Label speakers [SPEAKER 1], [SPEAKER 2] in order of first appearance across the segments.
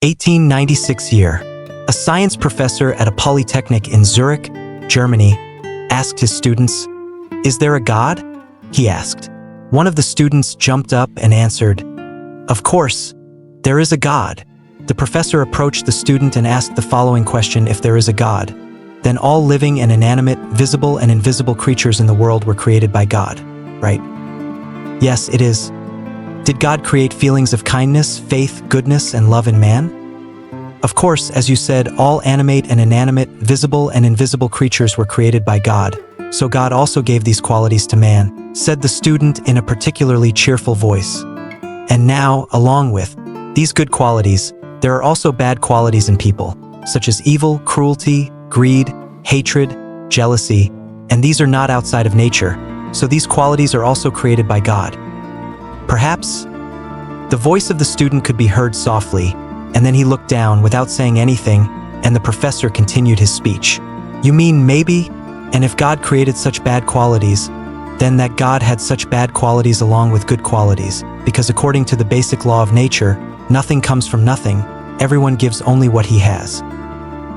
[SPEAKER 1] 1896 year. A science professor at a polytechnic in Zurich, Germany, asked his students, "Is there a God?" he asked. One of the students jumped up and answered, "Of course, there is a God." The professor approached the student and asked the following question: if there is a God, then all living and inanimate, visible and invisible creatures in the world were created by God, right? Yes, it is. Did God create feelings of kindness, faith, goodness, and love in man? Of course, as you said, all animate and inanimate, visible and invisible creatures were created by God, so God also gave these qualities to man, said the student in a particularly cheerful voice. And now, along with these good qualities, there are also bad qualities in people, such as evil, cruelty, greed, hatred, jealousy, and these are not outside of nature, so these qualities are also created by God. Perhaps the voice of the student could be heard softly, and then he looked down without saying anything, and the professor continued his speech. "You mean maybe, and if God created such bad qualities, then that God had such bad qualities along with good qualities, because according to the basic law of nature, nothing comes from nothing, everyone gives only what he has."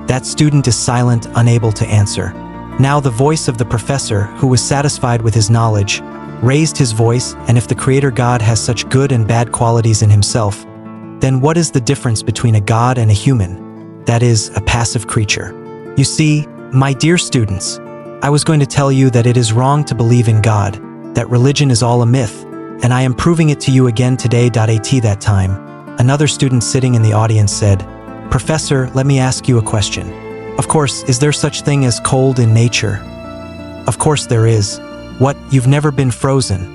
[SPEAKER 1] That student is silent, unable to answer. Now the voice of the professor, who was satisfied with his knowledge, raised his voice, and if the Creator God has such good and bad qualities in himself, then what is the difference between a God and a human? That is, a passive creature. You see, my dear students, I was going to tell you that it is wrong to believe in God, that religion is all a myth, and I am proving it to you again today. At that time, another student sitting in the audience said, "Professor, let me ask you a question. Of course, is there such thing as cold in nature?" "Of course there is." "What, you've never been frozen?"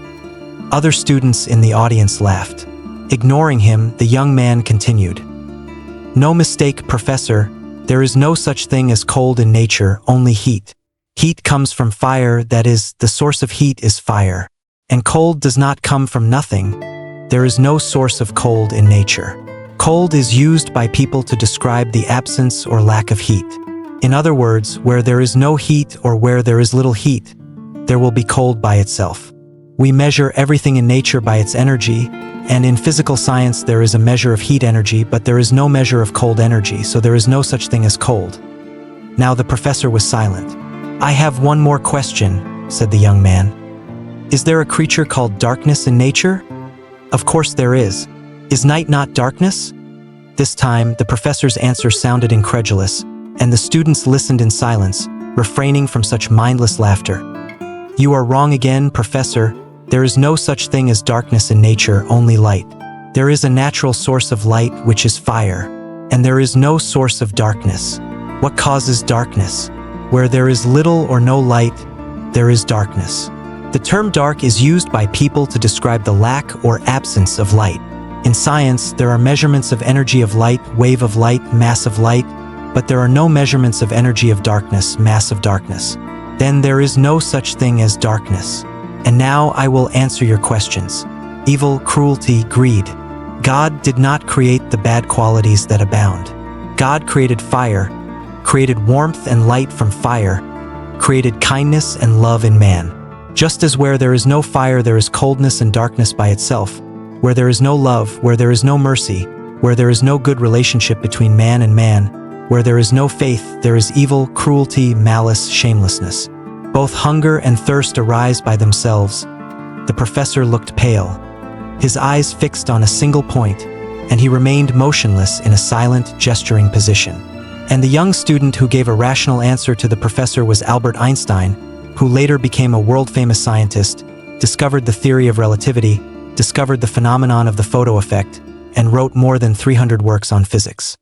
[SPEAKER 1] Other students in the audience laughed. Ignoring him, the young man continued, "No mistake, Professor. There is no such thing as cold in nature, only heat. Heat comes from fire, that is, the source of heat is fire. And cold does not come from nothing. There is no source of cold in nature. Cold is used by people to describe the absence or lack of heat. In other words, where there is no heat or where there is little heat, there will be cold by itself. We measure everything in nature by its energy, and in physical science there is a measure of heat energy, but there is no measure of cold energy, so there is no such thing as cold." Now the professor was silent. "I have one more question," said the young man. "Is there a creature called darkness in nature?" "Of course there is. Is night not darkness?" This time, the professor's answer sounded incredulous, and the students listened in silence, refraining from such mindless laughter. "You are wrong again, Professor. There is no such thing as darkness in nature, only light. There is a natural source of light, which is fire, and there is no source of darkness. What causes darkness? Where there is little or no light, there is darkness." The term dark is used by people to describe the lack or absence of light. In science, there are measurements of energy of light, wave of light, mass of light, but there are no measurements of energy of darkness, mass of darkness. Then there is no such thing as darkness. And now I will answer your questions. Evil, cruelty, greed. God did not create the bad qualities that abound. God created fire, created warmth and light from fire, created kindness and love in man. Just as where there is no fire, there is coldness and darkness by itself. Where there is no love, where there is no mercy, where there is no good relationship between man and man, where there is no faith, there is evil, cruelty, malice, shamelessness. Both hunger and thirst arise by themselves. The professor looked pale, his eyes fixed on a single point, and he remained motionless in a silent, gesturing position. And the young student who gave a rational answer to the professor was Albert Einstein, who later became a world-famous scientist, discovered the theory of relativity, discovered the phenomenon of the photo effect, and wrote more than 300 works on physics.